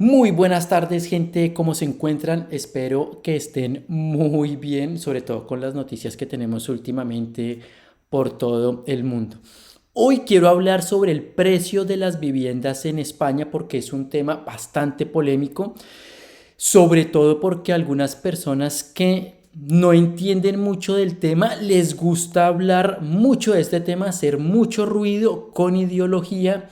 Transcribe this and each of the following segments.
Muy buenas tardes, gente. ¿Cómo se encuentran? Espero que estén muy bien, sobre todo con las noticias que tenemos últimamente por todo el mundo. Hoy quiero hablar sobre el precio de las viviendas en España porque es un tema bastante polémico, sobre todo porque algunas personas que no entienden mucho del tema les gusta hablar mucho de este tema, hacer mucho ruido con ideología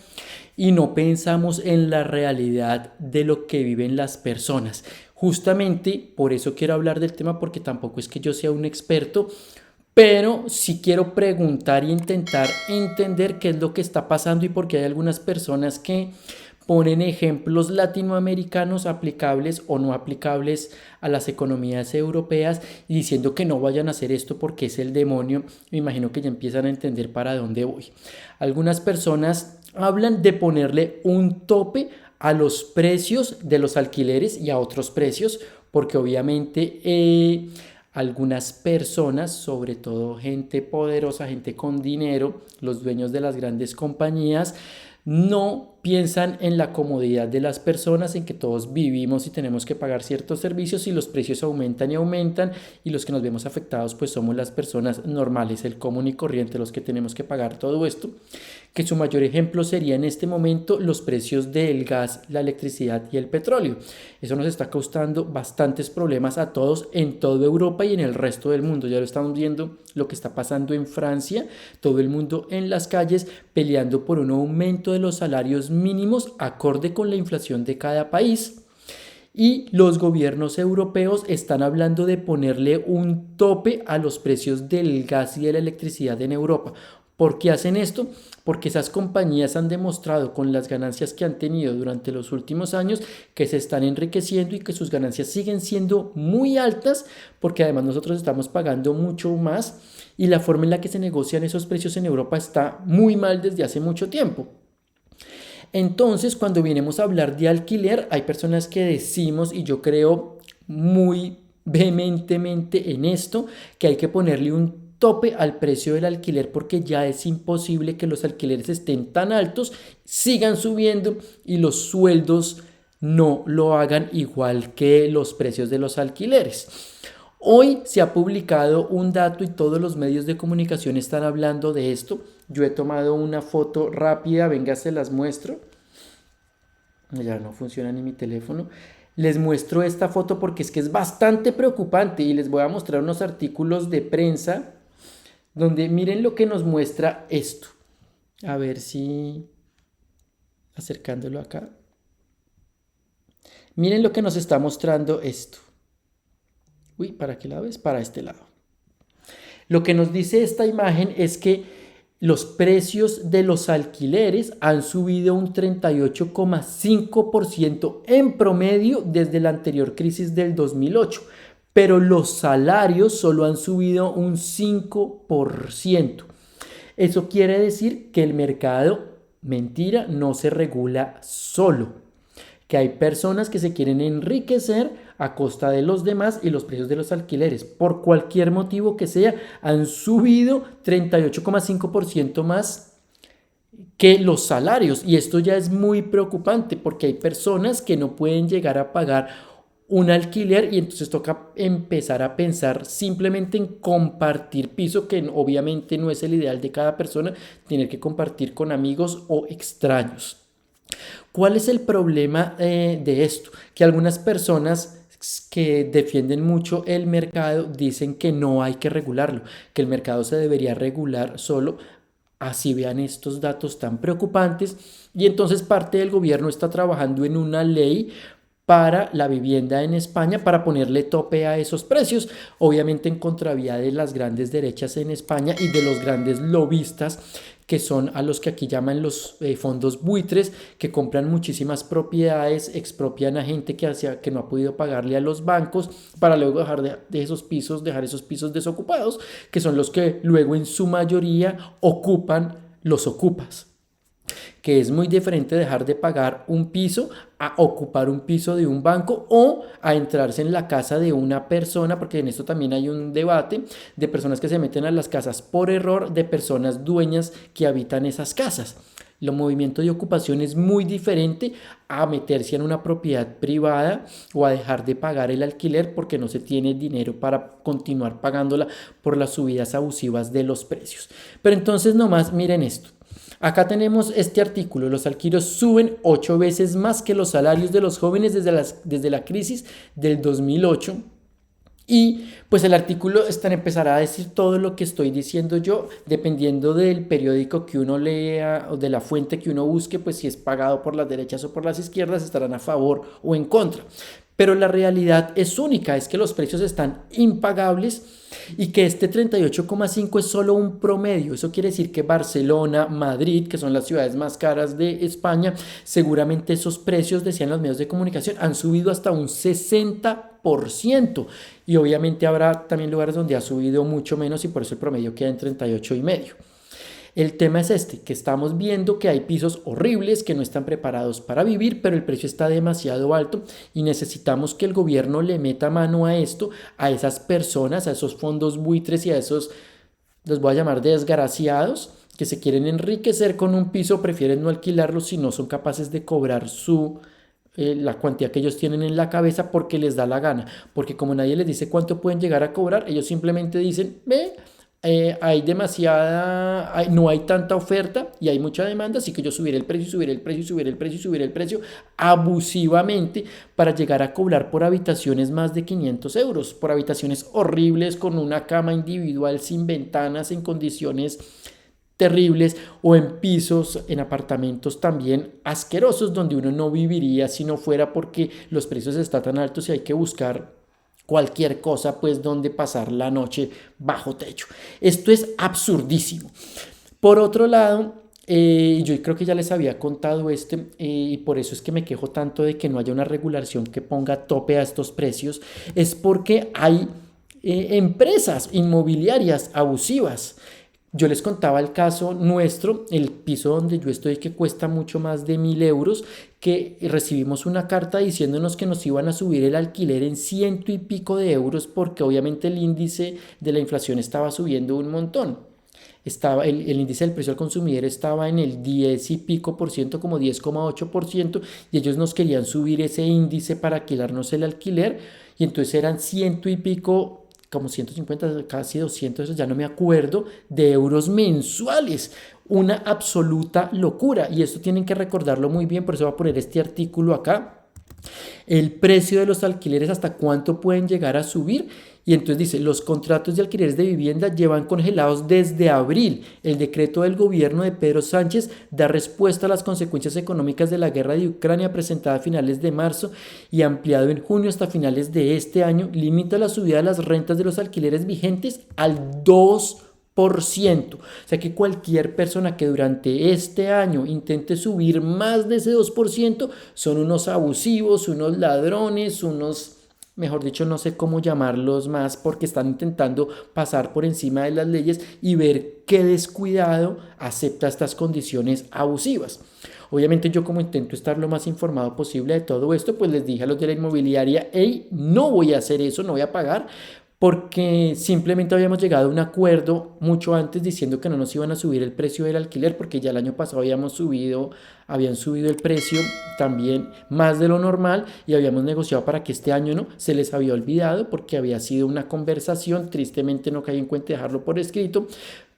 y no pensamos en la realidad de lo que viven las personas. Justamente por eso quiero hablar del tema, porque tampoco es que yo sea un experto, pero sí quiero preguntar e intentar entender qué es lo que está pasando y por qué hay algunas personas que ponen ejemplos latinoamericanos aplicables o no aplicables a las economías europeas y diciendo que no vayan a hacer esto porque es el demonio. Me imagino que ya empiezan a entender para dónde voy. Algunas personas hablan de ponerle un tope a los precios de los alquileres y a otros precios, porque obviamente algunas personas, sobre todo gente poderosa, gente con dinero, los dueños de las grandes compañías, no piensan en la comodidad de las personas, en que todos vivimos y tenemos que pagar ciertos servicios y los precios aumentan y aumentan y los que nos vemos afectados pues somos las personas normales, el común y corriente, los que tenemos que pagar todo esto, que su mayor ejemplo sería en este momento los precios del gas, la electricidad y el petróleo. Eso nos está causando bastantes problemas a todos en toda Europa y en el resto del mundo. Ya lo estamos viendo lo que está pasando en Francia, todo el mundo en las calles peleando por un aumento de los salarios mínimos acorde con la inflación de cada país. Y los gobiernos europeos están hablando de ponerle un tope a los precios del gas y de la electricidad en Europa. ¿Por qué hacen esto? Porque esas compañías han demostrado con las ganancias que han tenido durante los últimos años que se están enriqueciendo y que sus ganancias siguen siendo muy altas, porque además nosotros estamos pagando mucho más y la forma en la que se negocian esos precios en Europa está muy mal desde hace mucho tiempo. Entonces, cuando vienemos a hablar de alquiler, hay personas que decimos, y yo creo muy vehementemente en esto, que hay que ponerle un tope al precio del alquiler porque ya es imposible que los alquileres estén tan altos, sigan subiendo y los sueldos no lo hagan igual que los precios de los alquileres. Hoy se ha publicado un dato y todos los medios de comunicación están hablando de esto. Yo he tomado una foto rápida, venga, se las muestro. Ya no funciona ni mi teléfono. Les muestro esta foto porque es que es bastante preocupante y les voy a mostrar unos artículos de prensa donde miren lo que nos muestra esto. A ver si acercándolo acá. Miren lo que nos está mostrando esto. Uy, ¿para qué lado es? Para este lado. Lo que nos dice esta imagen es que los precios de los alquileres han subido un 38,5% en promedio desde la anterior crisis del 2008, pero los salarios solo han subido un 5%. Eso quiere decir que el mercado, mentira, no se regula solo, que hay personas que se quieren enriquecer a costa de los demás y los precios de los alquileres, por cualquier motivo que sea, han subido 38,5% más que los salarios. Y esto ya es muy preocupante porque hay personas que no pueden llegar a pagar un alquiler y entonces toca empezar a pensar simplemente en compartir piso, que obviamente no es el ideal de cada persona, tener que compartir con amigos o extraños. ¿Cuál es el problema de esto? Que algunas personas que defienden mucho el mercado dicen que no hay que regularlo, que el mercado se debería regular solo. Así vean estos datos tan preocupantes y entonces parte del gobierno está trabajando en una ley para la vivienda en España para ponerle tope a esos precios, obviamente en contravía de las grandes derechas en España y de los grandes lobistas que son a los que aquí llaman los fondos buitres, que compran muchísimas propiedades, expropian a gente que no ha podido pagarle a los bancos para luego dejar esos pisos desocupados, que son los que luego en su mayoría ocupan los ocupas, que es muy diferente dejar de pagar un piso a ocupar un piso de un banco o a entrarse en la casa de una persona, porque en esto también hay un debate de personas que se meten a las casas por error de personas dueñas que habitan esas casas. El movimiento de ocupación es muy diferente a meterse en una propiedad privada o a dejar de pagar el alquiler porque no se tiene dinero para continuar pagándola por las subidas abusivas de los precios. Pero entonces nomás miren esto. Acá tenemos este artículo: los alquileres suben 8 veces más que los salarios de los jóvenes desde la crisis del 2008. Y pues el artículo empezará a decir todo lo que estoy diciendo yo, dependiendo del periódico que uno lea o de la fuente que uno busque, pues si es pagado por las derechas o por las izquierdas, estarán a favor o en contra. Pero la realidad es única, es que los precios están impagables y que este 38,5 es solo un promedio. Eso quiere decir que Barcelona, Madrid, que son las ciudades más caras de España, seguramente esos precios, decían los medios de comunicación, han subido hasta un 60%. Y obviamente habrá también lugares donde ha subido mucho menos y por eso el promedio queda en 38,5. El tema es que estamos viendo que hay pisos horribles que no están preparados para vivir, pero el precio está demasiado alto y necesitamos que el gobierno le meta mano a esto, a esas personas, a esos fondos buitres y a esos, los voy a llamar desgraciados, que se quieren enriquecer con un piso, prefieren no alquilarlo si no son capaces de cobrar la cuantía que ellos tienen en la cabeza porque les da la gana, porque como nadie les dice cuánto pueden llegar a cobrar, ellos simplemente dicen, ve, no hay tanta oferta y hay mucha demanda, así que yo subiré el precio, subiré el precio, subiré el precio, subiré el precio abusivamente para llegar a cobrar por habitaciones más de 500 euros, por habitaciones horribles con una cama individual sin ventanas, en condiciones terribles, o en pisos, en apartamentos también asquerosos donde uno no viviría si no fuera porque los precios están tan altos y hay que buscar cualquier cosa pues donde pasar la noche bajo techo. Esto es absurdísimo. Por otro lado, yo creo que ya les había contado y por eso es que me quejo tanto de que no haya una regulación que ponga tope a estos precios, es porque hay empresas inmobiliarias abusivas. Yo les contaba el caso nuestro, el piso donde yo estoy, que cuesta mucho más de 1.000 euros, que recibimos una carta diciéndonos que nos iban a subir el alquiler en 100 y pico de euros porque obviamente el índice de la inflación estaba subiendo un montón. El índice del precio al consumidor estaba en el 10 y pico por ciento, como 10,8%, y ellos nos querían subir ese índice para alquilarnos el alquiler, y entonces eran 100 y pico, como 150, casi 200, ya no me acuerdo, de euros mensuales. Una absoluta locura. Y esto tienen que recordarlo muy bien, por eso voy a poner este artículo acá. El precio de los alquileres, hasta cuánto pueden llegar a subir. Y entonces dice, los contratos de alquileres de vivienda llevan congelados desde abril. El decreto del gobierno de Pedro Sánchez da respuesta a las consecuencias económicas de la guerra de Ucrania, presentada a finales de marzo y ampliado en junio hasta finales de este año. Limita la subida de las rentas de los alquileres vigentes al 2%. O sea que cualquier persona que durante este año intente subir más de ese 2% son unos abusivos, unos ladrones, mejor dicho, no sé cómo llamarlos más, porque están intentando pasar por encima de las leyes y ver qué descuidado acepta estas condiciones abusivas. Obviamente yo, como intento estar lo más informado posible de todo esto, pues les dije a los de la inmobiliaria, hey, no voy a hacer eso, no voy a pagar, porque simplemente habíamos llegado a un acuerdo mucho antes diciendo que no nos iban a subir el precio del alquiler, porque ya el año pasado habían subido el precio también más de lo normal, y habíamos negociado para que este año no, se les había olvidado porque había sido una conversación, tristemente no caí en cuenta dejarlo por escrito.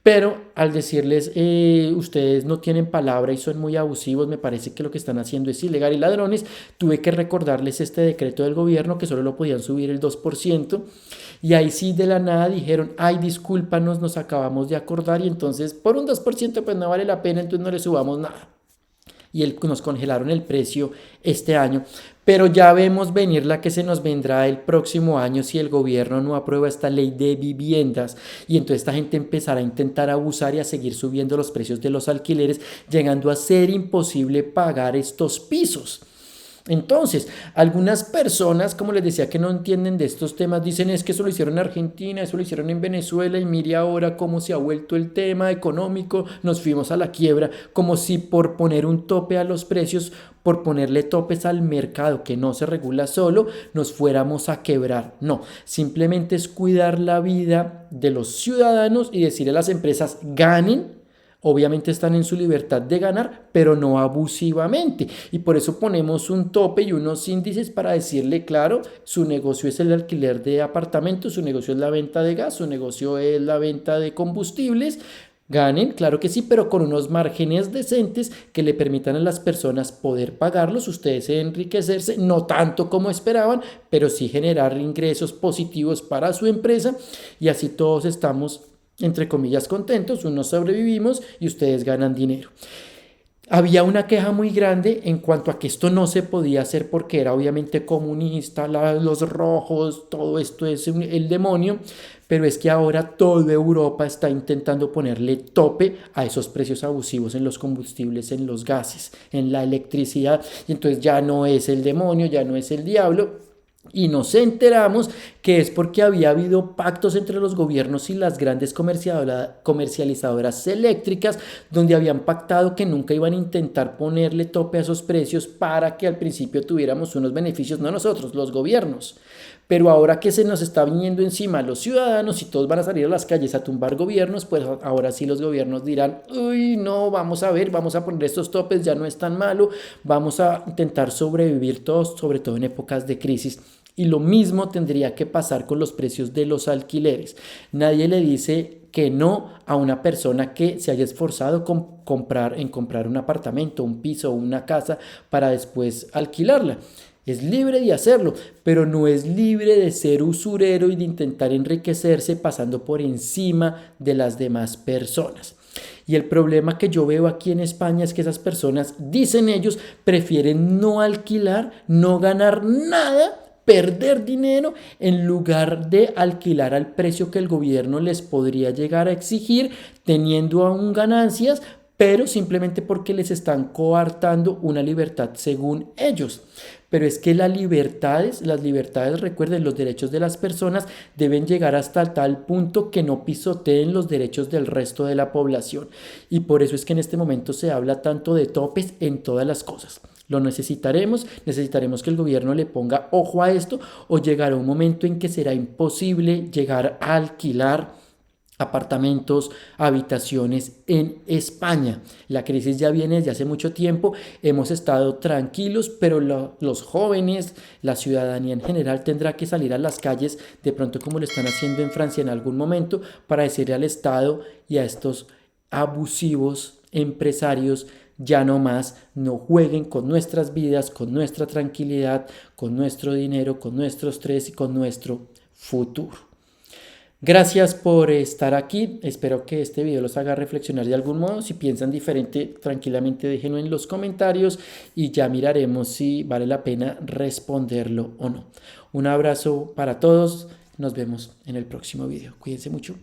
Pero al decirles, ustedes no tienen palabra y son muy abusivos, me parece que lo que están haciendo es ilegal y ladrones, tuve que recordarles este decreto del gobierno que solo lo podían subir el 2%. Y ahí sí de la nada dijeron, ay, discúlpanos, nos acabamos de acordar, y entonces por un 2% pues no vale la pena, entonces no le subamos nada. Y nos congelaron el precio este año. Pero ya vemos venir la que se nos vendrá el próximo año si el gobierno no aprueba esta ley de viviendas, y entonces esta gente empezará a intentar abusar y a seguir subiendo los precios de los alquileres, llegando a ser imposible pagar estos pisos. Entonces, algunas personas, como les decía, que no entienden de estos temas, dicen es que eso lo hicieron en Argentina, eso lo hicieron en Venezuela, y mire ahora cómo se ha vuelto el tema económico, nos fuimos a la quiebra, como si por poner un tope a los precios, por ponerle topes al mercado que no se regula solo, nos fuéramos a quebrar. No, simplemente es cuidar la vida de los ciudadanos y decirle a las empresas, ganen Obviamente están en su libertad de ganar, pero no abusivamente. Y por eso ponemos un tope y unos índices para decirle, claro, su negocio es el alquiler de apartamentos, su negocio es la venta de gas, su negocio es la venta de combustibles. Ganen, claro que sí, pero con unos márgenes decentes que le permitan a las personas poder pagarlos, ustedes enriquecerse, no tanto como esperaban, pero sí generar ingresos positivos para su empresa y así todos estamos, entre comillas, contentos, unos sobrevivimos y ustedes ganan dinero. Había una queja muy grande en cuanto a que esto no se podía hacer porque era obviamente comunista, los rojos, todo esto es el demonio, pero es que ahora toda Europa está intentando ponerle tope a esos precios abusivos en los combustibles, en los gases, en la electricidad, y entonces ya no es el demonio, ya no es el diablo. Y nos enteramos que es porque había habido pactos entre los gobiernos y las grandes comercializadoras eléctricas, donde habían pactado que nunca iban a intentar ponerle tope a esos precios para que al principio tuviéramos unos beneficios, no nosotros, los gobiernos. Pero ahora que se nos está viniendo encima a los ciudadanos y todos van a salir a las calles a tumbar gobiernos, pues ahora sí los gobiernos dirán, uy, no, vamos a ver, vamos a poner estos topes, ya no es tan malo, vamos a intentar sobrevivir todos, sobre todo en épocas de crisis. Y lo mismo tendría que pasar con los precios de los alquileres. Nadie le dice que no a una persona que se haya esforzado en comprar un apartamento, un piso o una casa para después alquilarla. Es libre de hacerlo, pero no es libre de ser usurero y de intentar enriquecerse pasando por encima de las demás personas. Y el problema que yo veo aquí en España es que esas personas, dicen ellos, prefieren no alquilar, no ganar nada, perder dinero en lugar de alquilar al precio que el gobierno les podría llegar a exigir, teniendo aún ganancias, pero simplemente porque les están coartando una libertad según ellos. Pero es que las libertades, recuerden, los derechos de las personas deben llegar hasta tal punto que no pisoteen los derechos del resto de la población. Y por eso es que en este momento se habla tanto de topes en todas las cosas. Lo necesitaremos que el gobierno le ponga ojo a esto o llegará un momento en que será imposible llegar a alquilar apartamentos, habitaciones en España. La crisis ya viene desde hace mucho tiempo, hemos estado tranquilos, pero los jóvenes, la ciudadanía en general tendrá que salir a las calles, de pronto como lo están haciendo en Francia en algún momento, para decirle al Estado y a estos abusivos empresarios ya no más, no jueguen con nuestras vidas, con nuestra tranquilidad, con nuestro dinero, con nuestro estrés y con nuestro futuro. Gracias por estar aquí. Espero que este video los haga reflexionar de algún modo. Si piensan diferente, tranquilamente déjenlo en los comentarios y ya miraremos si vale la pena responderlo o no. Un abrazo para todos. Nos vemos en el próximo video. Cuídense mucho.